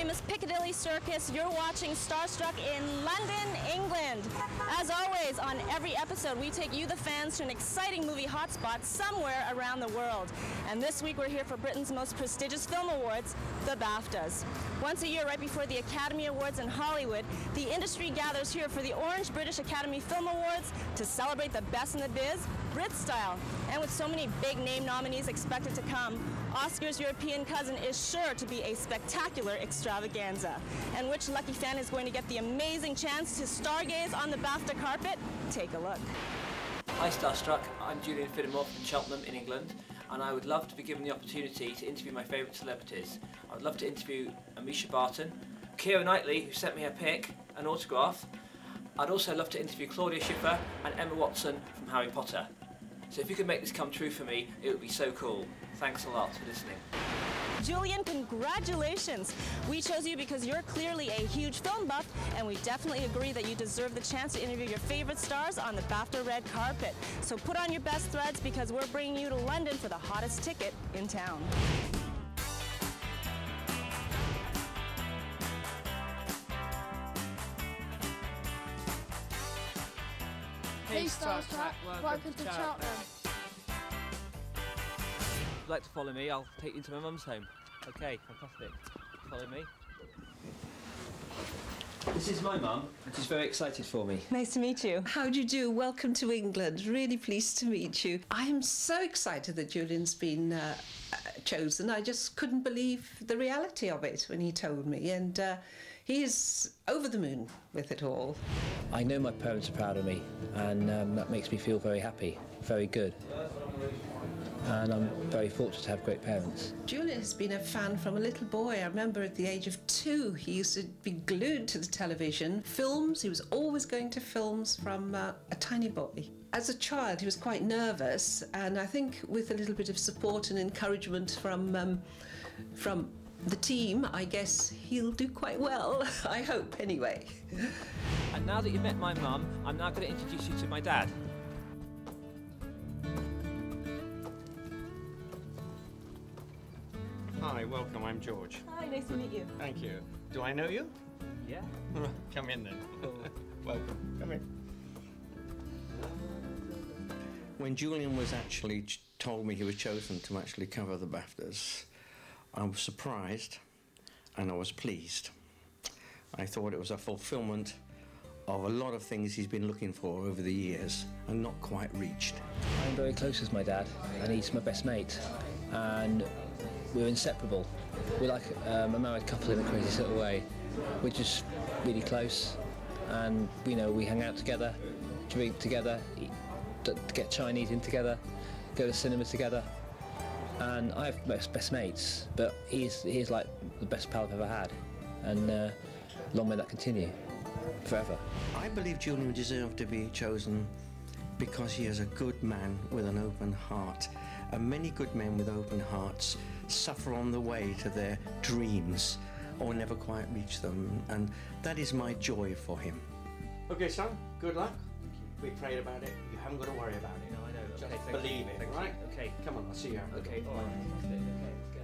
famous Piccadilly Circus. You're watching Starstruck in London, England. As always, on every episode, we take you, the fans, to an exciting movie hotspot somewhere around the world. And this week, we're here for Britain's most prestigious film awards, the BAFTAs. Once a year, right before the Academy Awards in Hollywood, the industry gathers here for the Orange British Academy Film Awards to celebrate the best in the biz, Brit style. And with so many big name nominees expected to come, Oscar's European cousin is sure to be a spectacular extravaganza. And which lucky fan is going to get the amazing chance to stargaze on the BAFTA carpet? Take a look. Hi Starstruck, I'm Julian from Cheltenham in England, and I would love to be given the opportunity to interview my favourite celebrities. I would love to interview Misha Barton, Keira Knightley, who sent me her pic, an autograph. I'd also love to interview Claudia Schiffer and Emma Watson from Harry Potter. So if you could make this come true for me, it would be so cool. Thanks a lot for listening. Julian, congratulations! We chose you because you're clearly a huge film buff, and we definitely agree that you deserve the chance to interview your favorite stars on the BAFTA red carpet. So put on your best threads because we're bringing you to London for the hottest ticket in town. Hey Starstruck, welcome to Cheltenham. If you'd like to follow me, I'll take you into my mum's home. Okay, fantastic. Follow me. This is my mum, and she's very excited for me. Nice to meet you. How do you do? Welcome to England. Really pleased to meet you. I'm so excited that Julian's been chosen. I just couldn't believe the reality of it when he told me, and he is over the moon with it all. I know my parents are proud of me, and that makes me feel very happy, very good. And I'm very fortunate to have great parents. Julian has been a fan from a little boy. I remember at the age of 2, he used to be glued to the television. Films, he was always going to films from a tiny boy. As a child, he was quite nervous, and I think with a little bit of support and encouragement from the team, I guess he'll do quite well. I hope, anyway. And now that you've met my mum, I'm now going to introduce you to my dad. Hi, welcome, I'm George. Hi, nice to meet you. Thank you. Do I know you? Yeah. Come in then. Welcome, come in. When Julian was actually told me he was chosen to actually cover the BAFTAs, I was surprised and I was pleased. I thought it was a fulfillment of a lot of things he's been looking for over the years and not quite reached. I'm very close with my dad, and he's my best mate, and we're inseparable. We're like a married couple in a crazy sort of way. We're just really close, and you know, we hang out together, drink together, get Chinese in together, go to cinema together. And I have best mates, but he's like the best pal I've ever had, and long may that continue, forever. I believe Julian deserved to be chosen because he is a good man with an open heart, and many good men with open hearts suffer on the way to their dreams or never quite reach them, and that is my joy for him. Okay, son, good luck. We prayed about it. You haven't got to worry about it. No, I know. Just Okay, believe it, thank right? You. Okay. Come on, I'll see you. Okay, all right. Fantastic. Okay, let's go.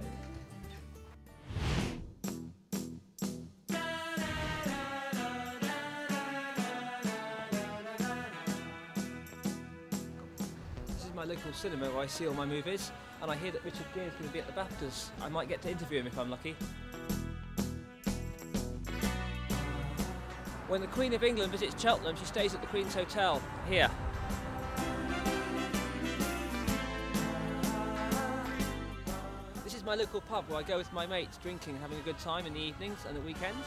This is my local cinema where I see all my movies, and I hear that Richard Gere is going to be at the BAFTAs. I might get to interview him if I'm lucky. When the Queen of England visits Cheltenham, she stays at the Queen's Hotel, here. This is my local pub where I go with my mates, drinking and having a good time in the evenings and the weekends.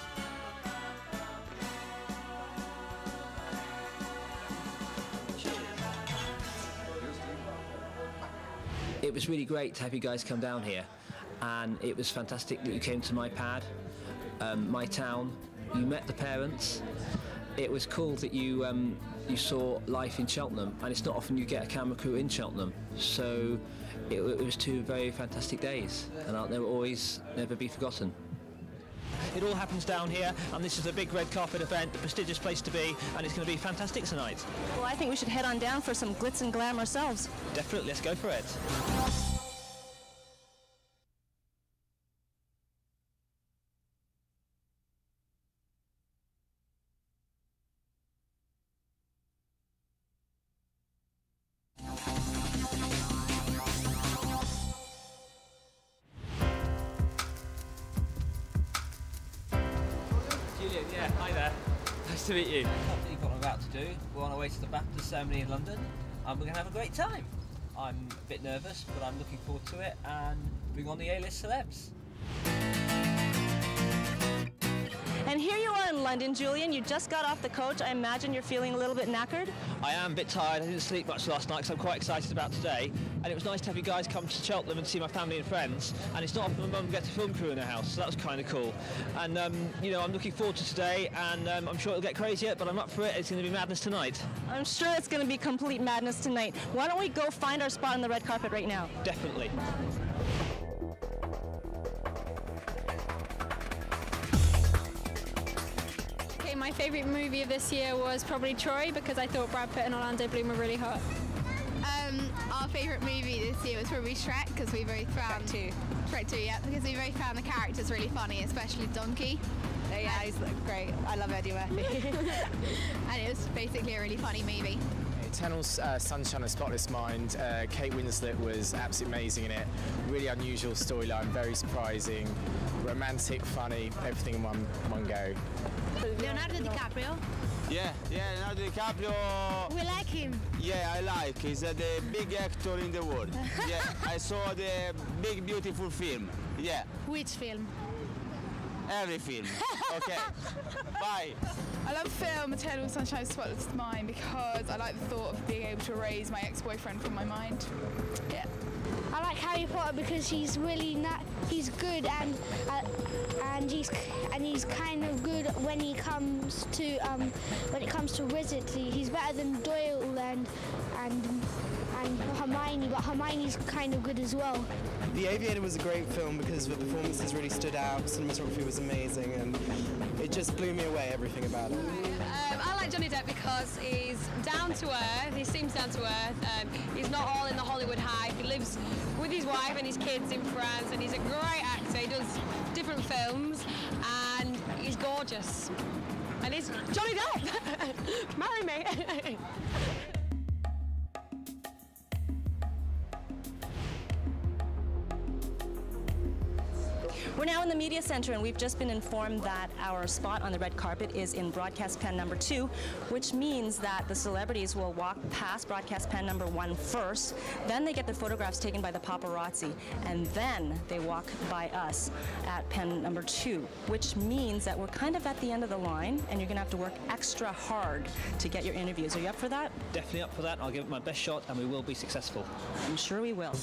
It was really great to have you guys come down here, and it was fantastic that you came to my pad, my town. You met the parents. It was cool that you saw life in Cheltenham, and it's not often you get a camera crew in Cheltenham. So it was 2 very fantastic days, and they will always never be forgotten. It all happens down here, and this is a big red carpet event, a prestigious place to be, and it's going to be fantastic tonight. Well, I think we should head on down for some glitz and glam ourselves. Definitely, let's go for it. Hi there. Nice to meet you. What you've got about to do. We're on our way to the BAFTA ceremony in London, and we're going to have a great time. I'm a bit nervous, but I'm looking forward to it, and bring on the A-list celebs. And here you are in London, Julian. You just got off the coach. I imagine you're feeling a little bit knackered. I am a bit tired. I didn't sleep much last night, so I'm quite excited about today. And it was nice to have you guys come to Cheltenham and see my family and friends. And it's not often my mum gets a film crew in her house, so that was kind of cool. And, you know, I'm looking forward to today, and I'm sure it'll get crazier, but I'm up for it. It's going to be madness tonight. I'm sure it's going to be complete madness tonight. Why don't we go find our spot on the red carpet right now? Definitely. My favourite movie of this year was probably Troy, because I thought Brad Pitt and Orlando Bloom were really hot. Our favourite movie this year was probably Shrek, because we both found... Shrek 2, yeah, because we both found the characters really funny, especially Donkey. Yeah, he's great. I love Eddie Murphy. And it was basically a really funny movie. Eternal's Sunshine of Spotless Mind. Kate Winslet was absolutely amazing in it. Really unusual storyline, very surprising, romantic, funny, everything in one go. Leonardo DiCaprio. Yeah, Leonardo DiCaprio. We like him. Yeah, I like. He's the big actor in the world. Yeah, I saw the big, beautiful film. Yeah. Which film? Every film. Okay. Bye. I love the film Eternal Sunshine of the Spotless Mind because I like the thought of being able to erase my ex-boyfriend from my mind. Yeah. I like Harry Potter because he's really he's good and he's kind of good when it comes to wizardry. He's better than Doyle and Hermione, but Hermione's kind of good as well. The Aviator was a great film because the performances really stood out, cinematography was amazing, and it just blew me away, everything about it. I like Johnny Depp because he's down to earth, he seems down to earth, he's not all in the Hollywood hype, he lives with his wife and his kids in France, and he's a great actor, he does different films, and he's gorgeous. And he's Johnny Depp! Marry me! We're now in the media center, and we've just been informed that our spot on the red carpet is in broadcast pen number 2, which means that the celebrities will walk past broadcast pen number 1 first, then they get their photographs taken by the paparazzi, and then they walk by us at pen number 2, which means that we're kind of at the end of the line, and you're going to have to work extra hard to get your interviews. Are you up for that? Definitely up for that. I'll give it my best shot, and we will be successful. I'm sure we will.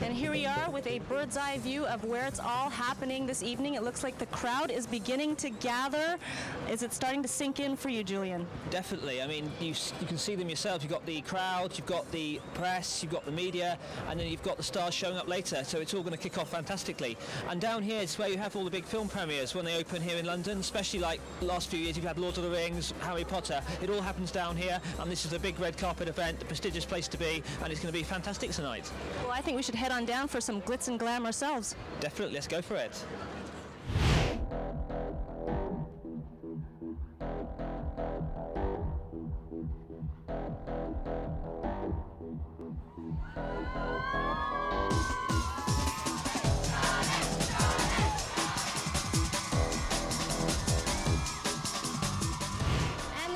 And here we are with a bird's eye view of where it's all happening this evening. It looks like the crowd is beginning to gather. Is it starting to sink in for you, Julian? Definitely. I mean, you can see them yourself. You've got the crowd, you've got the press, you've got the media, and then you've got the stars showing up later. So it's all going to kick off fantastically. And down here is where you have all the big film premieres when they open here in London, especially like the last few years. You've had Lord of the Rings, Harry Potter. It all happens down here, and this is a big red carpet event, a prestigious place to be, and it's going to be fantastic tonight. Well, I think we should head on down for some glitz and glam ourselves. Definitely, let's go for it.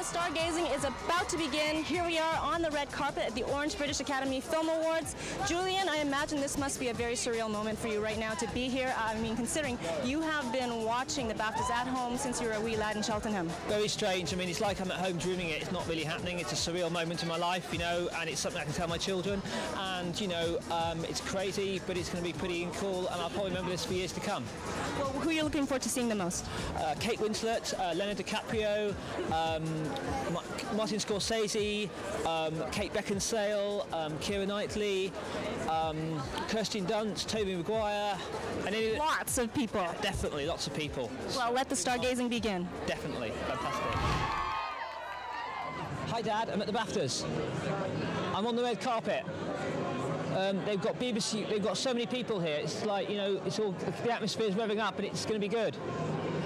Stargazing is about to begin. Here we are on the red carpet at the Orange British Academy Film Awards. Julian, I imagine this must be a very surreal moment for you right now to be here. I mean, considering you have been watching the BAFTAs at home since you were a wee lad in Cheltenham. Very strange. I mean, it's like I'm at home dreaming it. It's not really happening. It's a surreal moment in my life, you know, and it's something I can tell my children. And, you know, it's crazy, but it's going to be pretty cool, and I'll probably remember this for years to come. Well, who are you looking forward to seeing the most? Kate Winslet, Leonardo DiCaprio, Martin Scorsese, Kate Beckinsale, Keira Knightley, Kirsten Dunst, Tobey Maguire, and lots of people. Yeah, definitely, lots of people. Well, let the stargazing begin. Definitely, fantastic. Hi, Dad. I'm at the BAFTAs. I'm on the red carpet. They've got BBC. They've got so many people here. It's like, you know, it's all the atmosphere is revving up, and it's going to be good.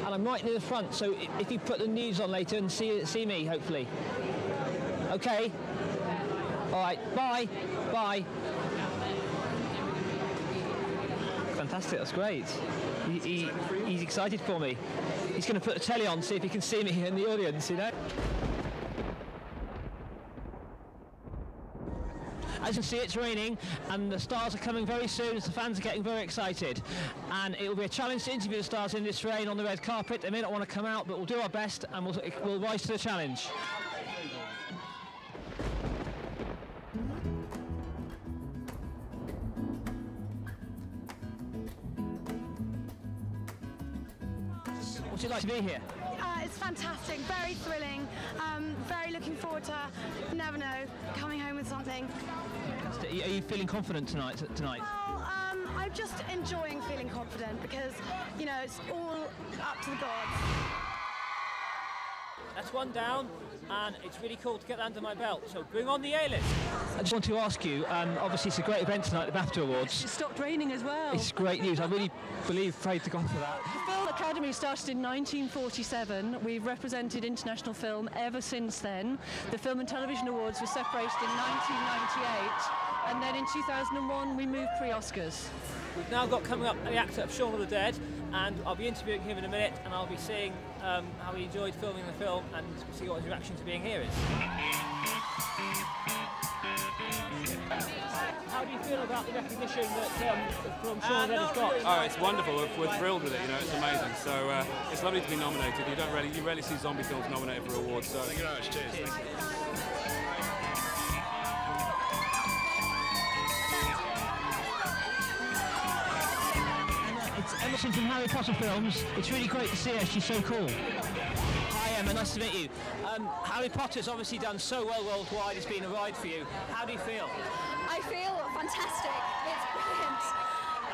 And I'm right near the front, so if you put the news on later and see me, hopefully. Okay. All right, bye. Bye. Fantastic, that's great. He's excited for me. He's going to put the telly on, see if he can see me in the audience, you know? As you can see, it's raining and the stars are coming very soon as the fans are getting very excited. And it will be a challenge to interview the stars in this rain on the red carpet. They may not want to come out, but we'll do our best and we'll rise to the challenge. What's it like to be here? It's fantastic, very thrilling, very looking forward to, you never know, coming home with something. Are you feeling confident tonight? Well, I'm just enjoying feeling confident because, you know, it's all up to the gods. That's one down, and it's really cool to get that under my belt, so bring on the A-list. I just want to ask you, obviously it's a great event tonight, the BAFTA Awards. It stopped raining as well. It's great news, I really pray to God for that. The Film Academy started in 1947. We've represented international film ever since then. The Film and Television Awards were separated in 1998, and then in 2001 we moved pre-Oscars. We've now got coming up the actor of Shaun of the Dead, and I'll be interviewing him in a minute, and I'll be seeing how he enjoyed filming the film and see what his reaction to being here is. How do you feel about the recognition that from Shaun of the Dead has got? Oh, it's wonderful. We're thrilled with it. You know, it's amazing. So it's lovely to be nominated. You rarely see zombie films nominated for awards. So thank you very much. Cheers. Thank you. It's Emerson from Harry Potter films. It's really great to see her. She's so cool. Hi Emma, nice to meet you. Harry Potter's obviously done so well worldwide. It's been a ride for you. How do you feel? I feel fantastic. It's brilliant.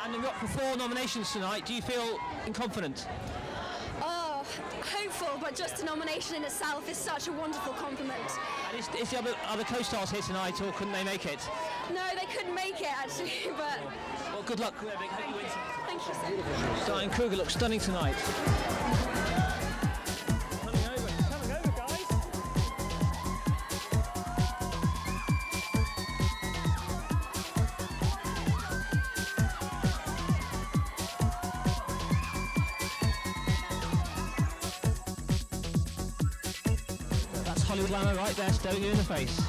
And you've got 4 nominations tonight. Do you feel confident? Oh, hopeful, but just a nomination in itself is such a wonderful compliment. And is the other co-stars here tonight, or couldn't they make it? No, they couldn't make it actually, but... Well, good luck. Hope you win. Thank you so much. Diane Kruger looks stunning tonight. Coming over, guys. That's Hollywood glamour right there, staring you in the face.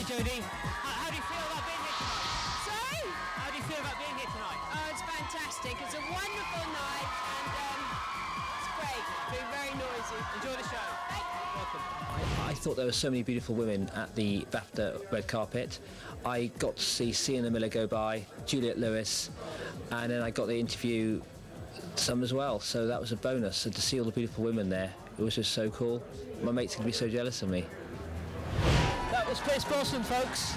Jodi, how do you feel about being here tonight? Sorry? How do you feel about being here tonight? Oh, it's fantastic. It's a wonderful night and it's great. It's been very noisy. Enjoy the show. Thank you. Welcome. I thought there were so many beautiful women at the BAFTA red carpet. I got to see Sienna Miller go by, Juliette Lewis, and then I got to interview some as well, so that was a bonus. So to see all the beautiful women there, it was just so cool. My mates can be so jealous of me. That was Pierce Brosnan, folks.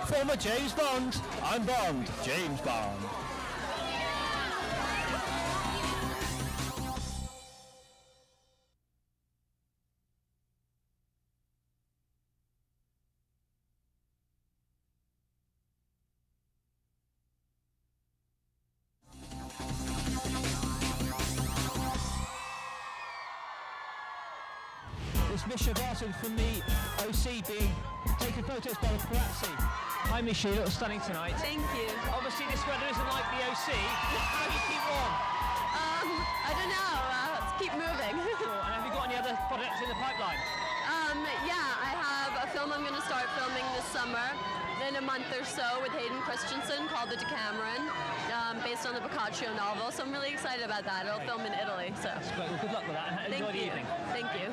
Former James Bond. I'm Bond. James Bond. It's Misha Barton from the OC being taken photos by the paparazzi. Hi Misha, you look stunning tonight. Thank you. Obviously this weather isn't like the OC. How do you keep warm? I don't know. Let's keep moving. Sure. And have you got any other projects in the pipeline? Yeah, I have a film I'm going to start filming this summer in a month or so with Hayden Christensen called The Decameron, based on the Boccaccio novel. So I'm really excited about that. It'll film in Italy. So. That's great. Well, good luck with that and enjoy the evening. Thank you.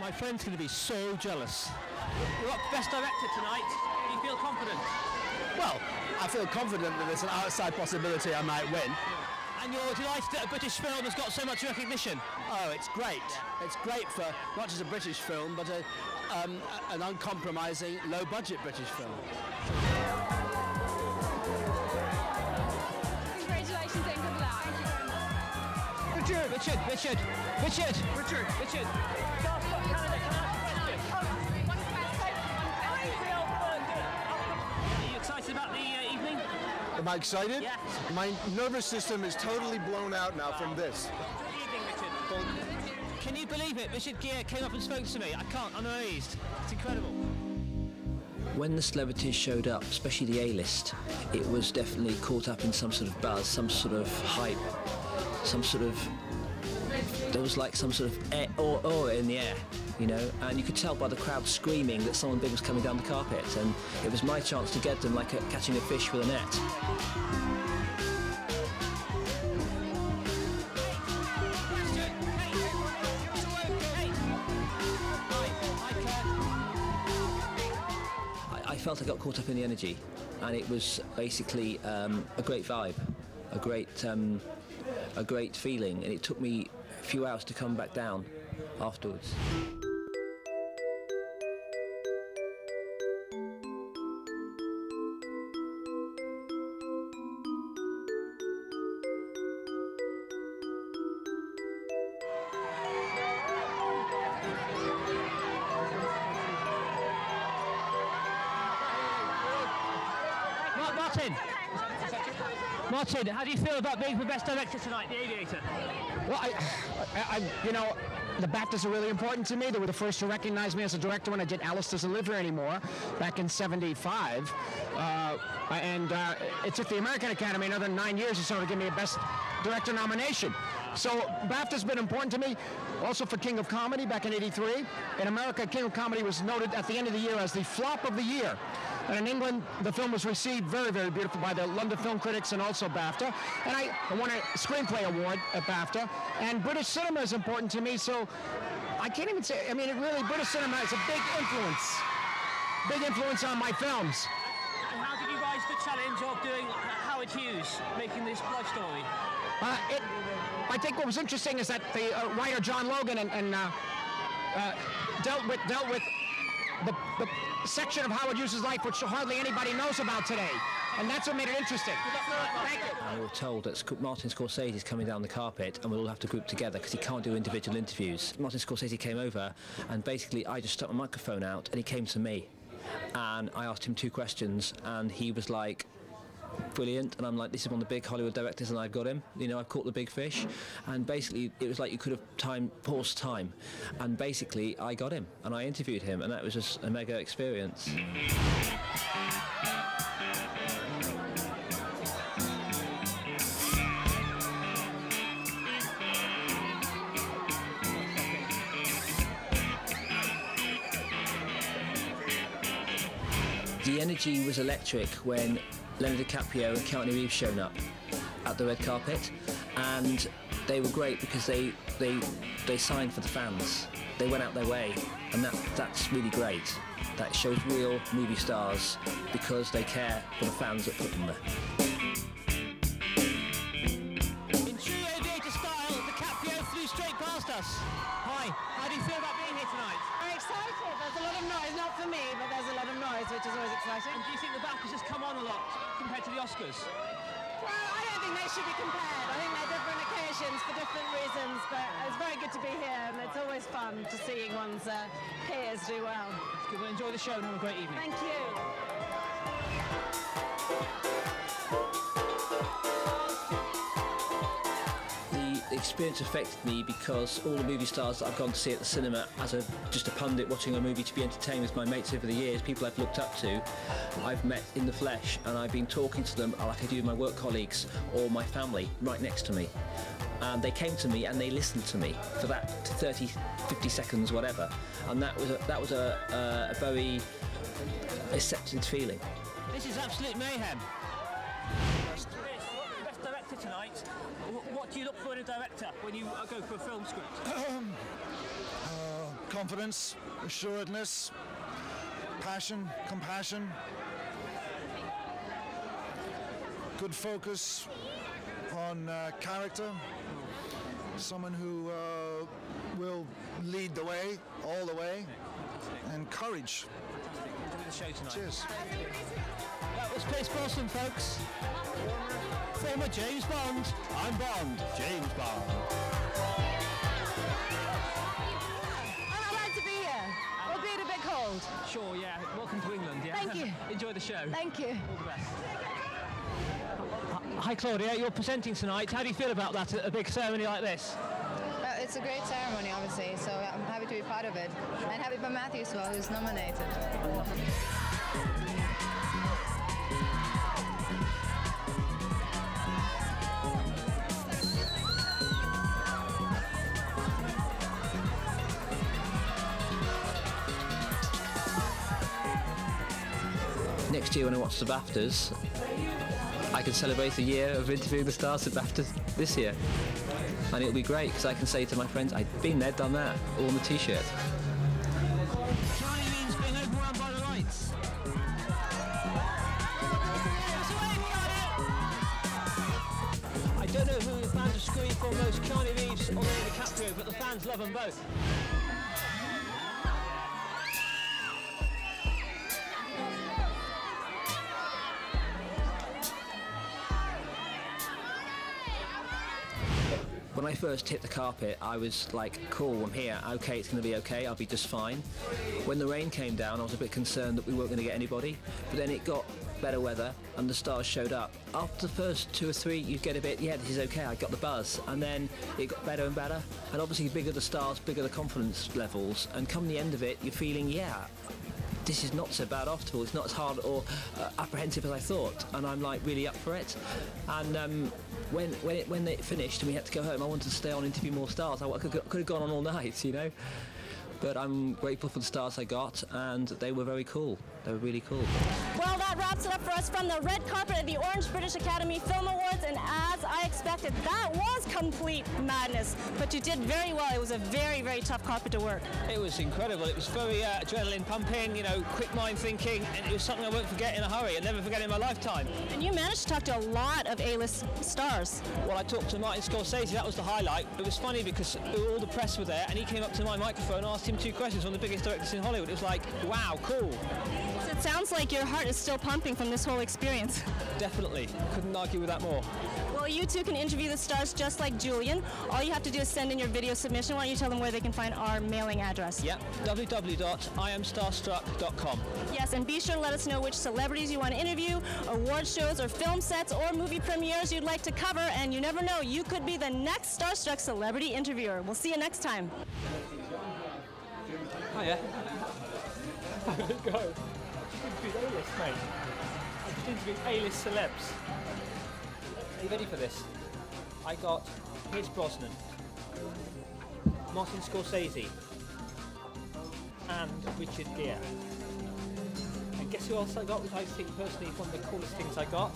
My friend's going to be so jealous. You're up Best Director tonight. Do you feel confident? Well, I feel confident that there's an outside possibility I might win. And you're delighted that a British film has got so much recognition? Oh, it's great. It's great for not just a British film, but an uncompromising, low-budget British film. Congratulations and good luck. Richard. Starstruck Canada, can I ask a question? Are you excited about the evening? Am I excited? Yes. My nervous system is totally blown out now from this. What do you think, Richard? Can you believe it? Richard Gere came up and spoke to me. I can't. I'm amazed. It's incredible. When the celebrities showed up, especially the A-list, it was definitely caught up in some sort of buzz, some sort of hype, some sort of... There was like some sort of aura in the air, you know, and you could tell by the crowd screaming that someone big was coming down the carpet, and it was my chance to get them like catching a fish with a net. I felt I got caught up in the energy, and it was basically a great vibe, a great feeling, and it took me a few hours to come back down afterwards. Martin, how do you feel about being the Best Director tonight, The Aviator? Well, you know, the BAFTAs are really important to me. They were the first to recognize me as a director when I did Alice Doesn't Live Here Anymore back in '75. It took the American Academy another 9 years or so to give me a Best Director nomination. So BAFTA's been important to me. Also for King of Comedy back in '83. In America, King of Comedy was noted at the end of the year as the flop of the year. And in England, the film was received very, very beautiful by the London Film Critics and also BAFTA. And I won a Screenplay Award at BAFTA. And British cinema is important to me, so I can't even say, I mean, British cinema is a big influence on my films. And how did you rise to the challenge of doing Howard Hughes, making this love story? I think what was interesting is that the writer John Logan dealt with the section of Howard Hughes' life which hardly anybody knows about today, and that's what made it interesting. Thank you. We were told that Martin Scorsese is coming down the carpet and we'll all have to group together because he can't do individual interviews. Martin Scorsese came over and basically I just stuck my microphone out and he came to me and I asked him 2 questions and he was like, brilliant, and I'm like, this is one of the big Hollywood directors and I've got him, you know, I've caught the big fish, and basically it was like you could have paused time, and basically I got him and I interviewed him, and that was just a mega experience. The energy was electric when Leonardo DiCaprio and Keanu Reeves shown up at the red carpet, and they were great because they signed for the fans. They went out their way, and that's really great. That shows real movie stars because they care for the fans that put them there. In true Aviator style, DiCaprio flew straight past us. Hi, how do you feel about being here tonight? Very excited. There's a lot of noise, not for me, but there's a lot of noise, which is always exciting. And do you think the BAFTAs just come on a lot compared to the Oscars? Well, I don't think they should be compared. I think they're different occasions for different reasons, but it's very good to be here, and it's always fun to seeing one's peers do well. That's good. Well, enjoy the show and have a great evening. Thank you. The experience affected me because all the movie stars that I've gone to see at the cinema as just a pundit watching a movie to be entertained with my mates over the years, people I've looked up to, I've met in the flesh, and I've been talking to them like I do with my work colleagues or my family right next to me. And they came to me and they listened to me for that 30, 50 seconds, whatever. And that was a very acceptance feeling. This is absolute mayhem. Best director tonight. What do you look for in a director when you go for a film script? Confidence, assuredness, passion, compassion, good focus on character, someone who will lead the way, all the way, and courage. Enjoy the show tonight. Cheers. That was Pierce Brosnan, folks. Former James Bond. I'm Bond. James Bond. I'd like to be here. Albeit a bit cold. Sure, yeah. Welcome to England, yeah. Thank you. Enjoy the show. Thank you. All the best. Hi Claudia, you're presenting tonight. How do you feel about that at a big ceremony like this? It's a great ceremony, obviously, so I'm happy to be part of it. And happy for Matthew as well, who's nominated. Next year when I watch the BAFTAs, I can celebrate a year of interviewing the stars at BAFTAs this year. And it'll be great because I can say to my friends, I've been there, done that, all on the t-shirt. Charlie's being overrun by the lights. I don't know who the fans are screaming for most, Keanu Reeves or Leonardo DiCaprio, but the fans love them both. When I first hit the carpet, I was like, cool, I'm here, okay, it's going to be okay, I'll be just fine. When the rain came down, I was a bit concerned that we weren't going to get anybody, but then it got better weather and the stars showed up. After the first 2 or 3, you get a bit, yeah, this is okay, I got the buzz, and then it got better and better, and obviously bigger the stars, bigger the confidence levels, and come the end of it, you're feeling, yeah, this is not so bad after all, it's not as hard or apprehensive as I thought, and I'm like really up for it. And when it finished and we had to go home, I wanted to stay on and interview more stars. I could have gone on all night, you know. But I'm grateful for the stars I got, and they were very cool. They were really cool. Well, that wraps it up for us from the red carpet at the Orange British Academy Film Awards, and as I expected, that was complete madness. But you did very well. It was a very, very tough carpet to work. It was incredible. It was very adrenaline pumping, you know, quick mind thinking, and it was something I won't forget in a hurry and never forget in my lifetime. And you managed to talk to a lot of A-list stars. Well, I talked to Martin Scorsese, that was the highlight. It was funny because all the press were there, and he came up to my microphone and asked him 2 questions, one of the biggest directors in Hollywood. It was like, wow, cool. So it sounds like your heart is still pumping from this whole experience. Definitely. Couldn't argue with that more. Well, you too can interview the stars just like Julian. All you have to do is send in your video submission. Why don't you tell them where they can find our mailing address? Yep, www.iamstarstruck.com. Yes, and be sure to let us know which celebrities you want to interview, award shows or film sets or movie premieres you'd like to cover, and you never know, you could be the next Starstruck celebrity interviewer. We'll see you next time. Hiya. How did it go? I interviewed A-list, mate. I just interviewed A-list celebs. Are you ready for this? I got Pierce Brosnan, Martin Scorsese, and Richard Gere. And guess who else I got, which I think personally is one of the coolest things I got?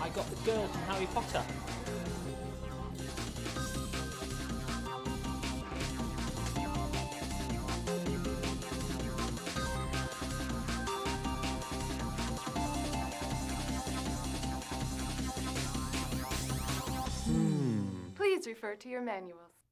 I got the girl from Harry Potter. Please refer to your manuals.